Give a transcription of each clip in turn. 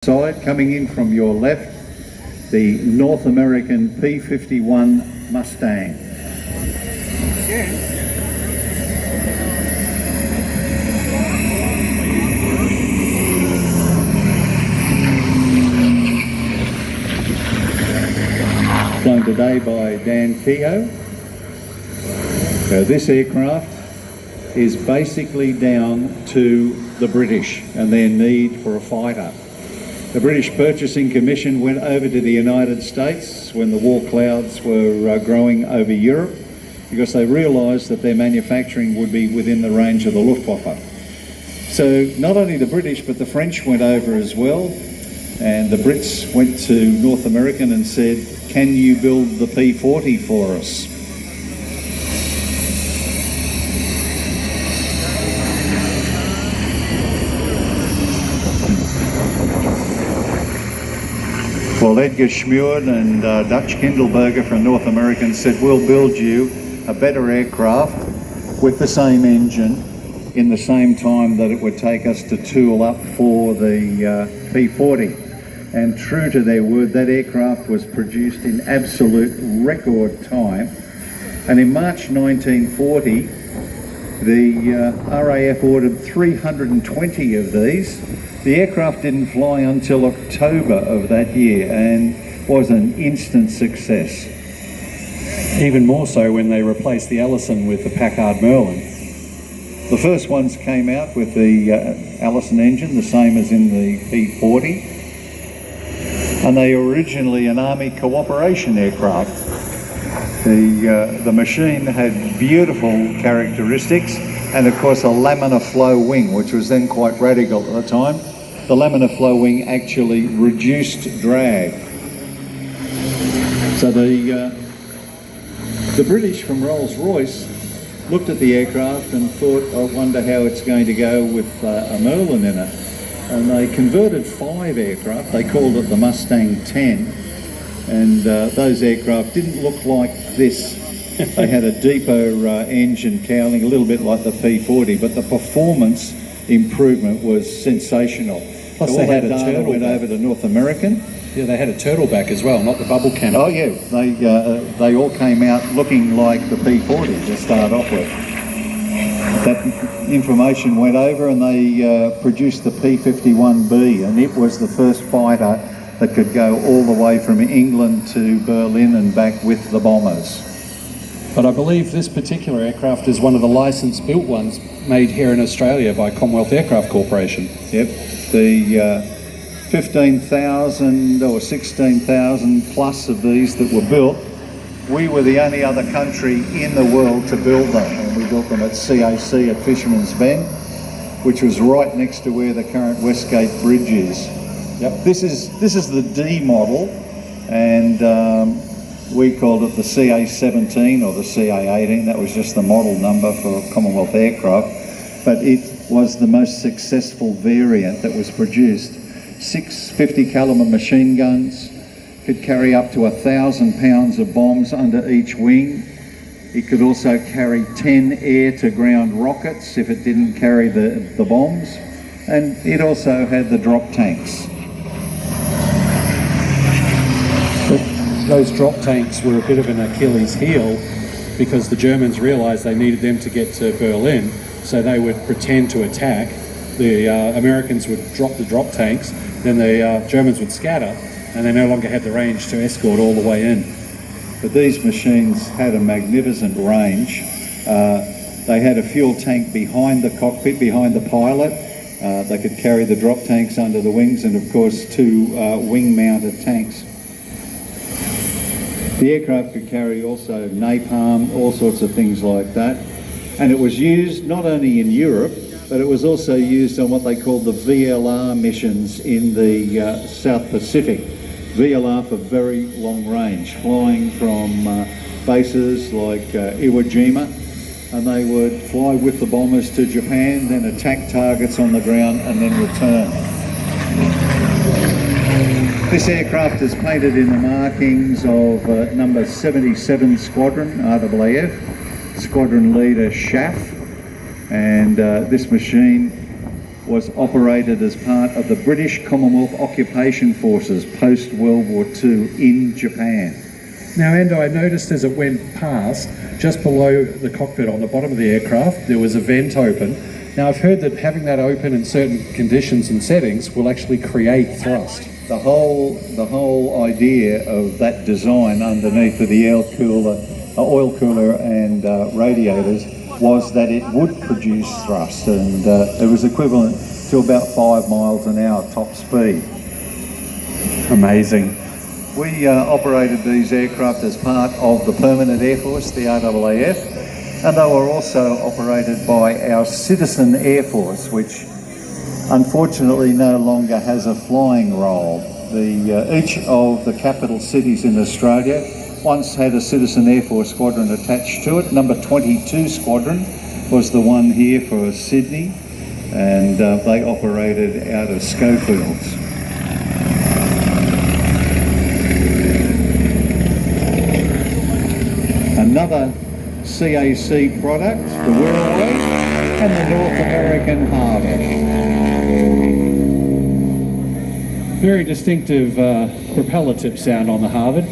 Side, coming in from your left, the North American P-51 Mustang. Flown today by Dan Keogh. This aircraft is basically down to the British and their need for a fighter. The British Purchasing Commission went over to the United States when the war clouds were growing over Europe, because they realised that their manufacturing would be within the range of the Luftwaffe. So not only the British but the French went over as well, and the Brits went to North American and said, "Can you build the P-40 for us?" Well, Edgar Schmuren and Dutch Kindelberger from North American said, "We'll build you a better aircraft with the same engine in the same time that it would take us to tool up for the P-40. And true to their word, that aircraft was produced in absolute record time. And in March 1940, the RAF ordered 320 of these. The aircraft didn't fly until October of that year and was an instant success. Even more so when they replaced the Allison with the Packard Merlin. The first ones came out with the Allison engine, the same as in the P-40. And they were originally an Army cooperation aircraft. The machine had beautiful characteristics and of course a laminar flow wing, which was then quite radical at the time. The laminar flow wing actually reduced drag. So the British from Rolls-Royce looked at the aircraft and thought, I wonder how it's going to go with a Merlin in it. And they converted 5 aircraft. They called it the Mustang 10. And those aircraft didn't look like this. They had a deeper engine cowling, a little bit like the P-40, but the performance improvement was sensational. Plus so they had a data turtle went back. over to North American. Yeah, they had a turtle back as well, not the bubble canopy. Oh yeah, they all came out looking like the P-40 to start off with. That information went over and they produced the P-51B, and it was the first fighter that could go all the way from England to Berlin and back with the bombers. But I believe this particular aircraft is one of the licensed built ones made here in Australia by Commonwealth Aircraft Corporation. Yep, the 15,000 or 16,000 plus of these that were built, we were the only other country in the world to build them. And we built them at CAC at Fisherman's Bend, which was right next to where the current Westgate Bridge is. Yep, this is the D model, and we called it the CA-17 or the CA-18. That was just the model number for Commonwealth aircraft, but it was the most successful variant that was produced. 6 50 caliber machine guns, could carry up to 1,000 pounds of bombs under each wing. It could also carry 10 air-to-ground rockets if it didn't carry the bombs, and it also had the drop tanks. Those drop tanks were a bit of an Achilles heel because the Germans realised they needed them to get to Berlin, so they would pretend to attack. The Americans would drop the drop tanks, then the Germans would scatter, and they no longer had the range to escort all the way in. But these machines had a magnificent range. They had a fuel tank behind the cockpit, behind the pilot. They could carry the drop tanks under the wings, and of course 2 wing-mounted tanks. The aircraft could carry also napalm, all sorts of things like that. And it was used not only in Europe, but it was also used on what they called the VLR missions in the South Pacific. VLR for very long range, flying from bases like Iwo Jima, and they would fly with the bombers to Japan, then attack targets on the ground and then return. This aircraft is painted in the markings of number 77 Squadron, RAAF, Squadron Leader Schaff, and this machine was operated as part of the British Commonwealth Occupation Forces post-World War II in Japan. Now, Ando, I noticed as it went past, just below the cockpit on the bottom of the aircraft, there was a vent open. Now, I've heard that having that open in certain conditions and settings will actually create thrust. The whole idea of that design underneath of the oil cooler and radiators was that it would produce thrust, and it was equivalent to about 5 miles an hour top speed. Amazing. We operated these aircraft as part of the Permanent Air Force, the RAAF, and they were also operated by our Citizen Air Force, which unfortunately no longer has a flying role. Each of the capital cities in Australia once had a Citizen Air Force squadron attached to it. Number 22 Squadron was the one here for Sydney, and they operated out of Schofields. Another CAC product, the Wirraway and the North American Harvard. Very distinctive propeller tip sound on the Harvard.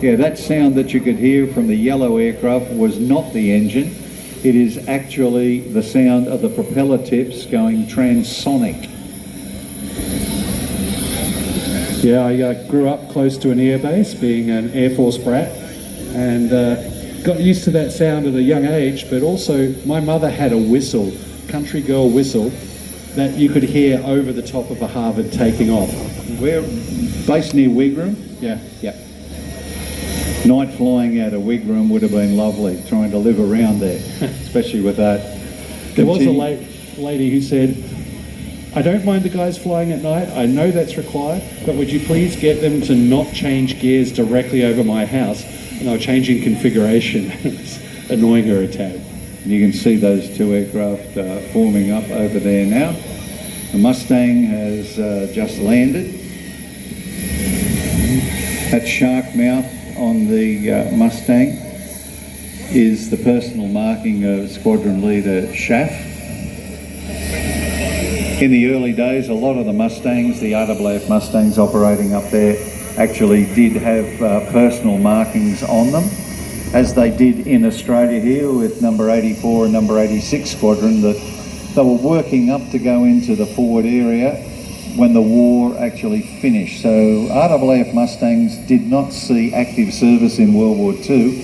Yeah, that sound that you could hear from the yellow aircraft was not the engine. It is actually the sound of the propeller tips going transonic. Yeah, I grew up close to an airbase, being an Air Force brat, and got used to that sound at a young age, but also my mother had a whistle, country girl whistle, that you could hear over the top of a Harvard taking off. We're based near Wigram. Yeah. Yep. Night flying out of Wigram would have been lovely, trying to live around there, especially with that. There was a lady who said, I don't mind the guys flying at night, I know that's required, but would you please get them to not change gears directly over my house? And they were changing configuration. It's annoying her a tad. You can see those two aircraft forming up over there now. The Mustang has just landed. That shark mouth on the Mustang is the personal marking of Squadron Leader Schaff. In the early days, a lot of the Mustangs, the RAAF Mustangs operating up there, actually did have personal markings on them, as they did in Australia here with number 84 and number 86 Squadron, that they were working up to go into the forward area when the war actually finished. So RAAF Mustangs did not see active service in World War II,